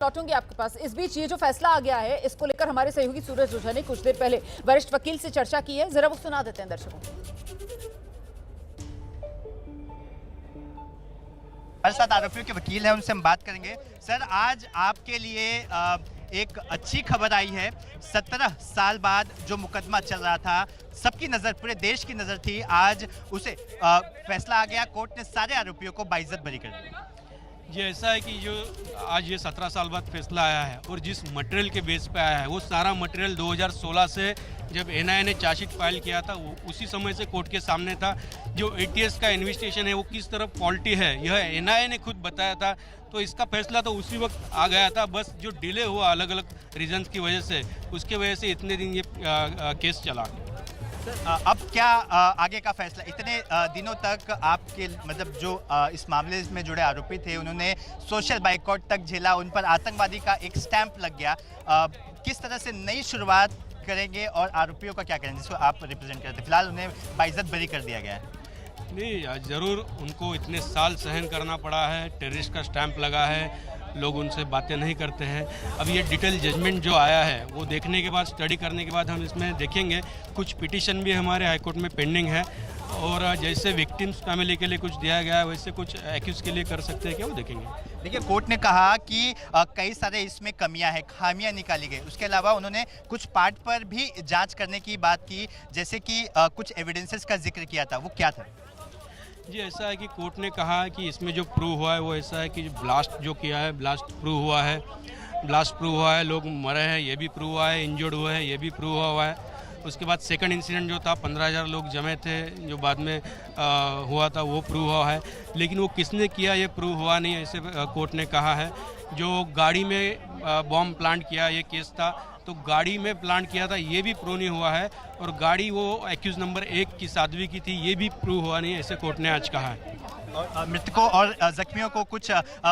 लौटूंगी आपके पास। इस बीच ये जो फैसला आ गया है, इसको लेकर हमारे सहयोगी सूरज ओझा ने कुछ देर पहले वरिष्ठ वकील से चर्चा की है, जरा वो सुना देते हैं दर्शकों को। हमारे साथ आरोपियों के वकील हैं, उनसे हम बात करेंगे। सर, आज आपके लिए एक अच्छी खबर आई है। 17 साल बाद जो मुकदमा चल रहा था, सबकी नज़र, पूरे देश की नज़र थी, आज उसे फैसला आ गया। कोर्ट ने सारे आरोपियों को बाइज्जत बरी कर दिया। ये ऐसा है कि जो आज ये 17 साल बाद फैसला आया है और जिस मटेरियल के बेस पे आया है, वो सारा मटेरियल 2016 से जब एनआईए ने चार्जशीट फाइल किया था, उसी समय से कोर्ट के सामने था। जो एटीएस का इन्वेस्टिगेशन है वो किस तरफ फॉल्टी है, यह एनआईए ने खुद बताया था। तो इसका फैसला तो उसी वक्त आ गया था, बस जो डिले हुआ अलग अलग रीजंस की वजह से, उसके वजह से इतने दिन ये केस चला। अब क्या आगे का फैसला? इतने दिनों तक आपके मतलब जो इस मामले में जुड़े आरोपी थे, उन्होंने सोशल बाइकआउट तक झेला, उन पर आतंकवादी का एक स्टैंप लग गया। किस तरह से नई शुरुआत करेंगे और आरोपियों का क्या करेंगे जिसको आप रिप्रेजेंट करते हैं? फिलहाल उन्हें बाइज्जत बरी कर दिया गया है। नहीं, ज़रूर उनको इतने साल सहन करना पड़ा है, टेररिस्ट का स्टैंप लगा है, लोग उनसे बातें नहीं करते हैं। अब ये डिटेल जजमेंट जो आया है वो देखने के बाद, स्टडी करने के बाद हम इसमें देखेंगे। कुछ पिटीशन भी हमारे हाईकोर्ट में पेंडिंग है और जैसे विक्टिम्स फैमिली के लिए कुछ दिया गया है, वैसे कुछ एक्यूज के लिए कर सकते हैं क्या, वो देखेंगे। देखिए, कोर्ट ने कहा कि कई सारे इसमें कमियां हैं, खामियां निकाली गई। उसके अलावा उन्होंने कुछ पार्ट पर भी जांच करने की बात की, जैसे कि कुछ एविडेंसेस का जिक्र किया था। वो क्या था? जी, ऐसा है कि कोर्ट ने कहा कि इसमें जो प्रूव हुआ है वो ऐसा है कि ब्लास्ट जो किया है, ब्लास्ट प्रूव हुआ है, लोग मरे हैं ये भी प्रूव हुआ है, इंजर्ड हुए हैं ये भी प्रूव हुआ है। उसके बाद सेकंड इंसिडेंट जो था, 15,000 लोग जमे थे, जो बाद में हुआ था, वो प्रूव हुआ है। लेकिन वो किसने किया ये प्रूव हुआ नहीं, ऐसे कोर्ट ने कहा है। जो गाड़ी में बॉम्ब प्लांट किया ये केस था, तो गाड़ी में प्लांट किया था ये भी प्रूव नहीं हुआ है। और गाड़ी वो एक्यूज नंबर 1 की साध्वी की थी, ये भी प्रूव हुआ नहीं, ऐसे कोर्ट ने आज कहा है। और मृतकों और जख्मियों को कुछ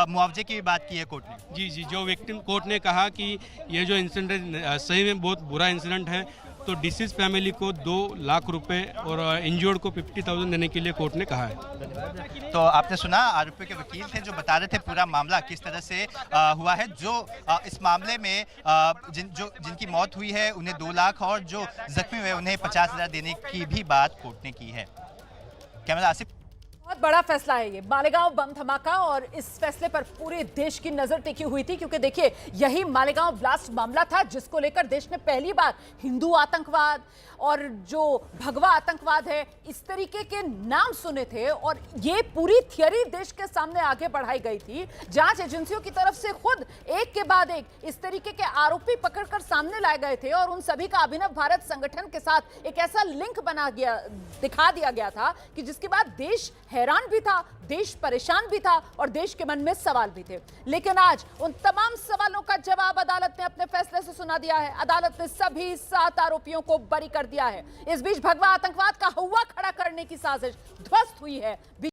मुआवजे की भी बात की है कोर्ट ने। जी, जो विक्टिम, कोर्ट ने कहा कि ये जो इंसिडेंट सही में बहुत बुरा इंसिडेंट है, तो डिसीज फैमिली को 2 लाख रुपए और इंजर्ड को 50,000 देने के लिए कोर्ट ने कहा है। तो आपने सुना, आरोपियों के वकील थे जो बता रहे थे पूरा मामला किस तरह से हुआ है। जो इस मामले में जिनकी मौत हुई है उन्हें 2 लाख और जो जख्मी हुए उन्हें 50,000 देने की भी बात कोर्ट ने की है। कैमरा आसिफ। बहुत बड़ा फैसला है ये, मालेगांव बम धमाका, और इस फैसले पर पूरे देश की नजर टिकी हुई थी, क्योंकि देखिए यही मालेगांव ब्लास्ट मामला था जिसको लेकर देश ने पहली बार हिंदू आतंकवाद और जो भगवा आतंकवाद है, इस तरीके के नाम सुने थे। और ये पूरी थियरी देश के सामने आगे बढ़ाई गई थी। जांच एजेंसियों की तरफ से खुद एक के बाद एक इस तरीके के आरोपी पकड़कर सामने लाए गए थे और उन सभी का अभिनव भारत संगठन के साथ एक ऐसा लिंक दिखा दिया गया था कि जिसके बाद देश हैरान भी था, देश परेशान भी था और देश के मन में सवाल भी थे। लेकिन आज उन तमाम सवालों का जवाब अदालत ने अपने फैसले से सुना दिया है। अदालत ने सभी 7 आरोपियों को बरी कर दिया है। इस बीच भगवा आतंकवाद का हौवा खड़ा करने की साजिश ध्वस्त हुई है।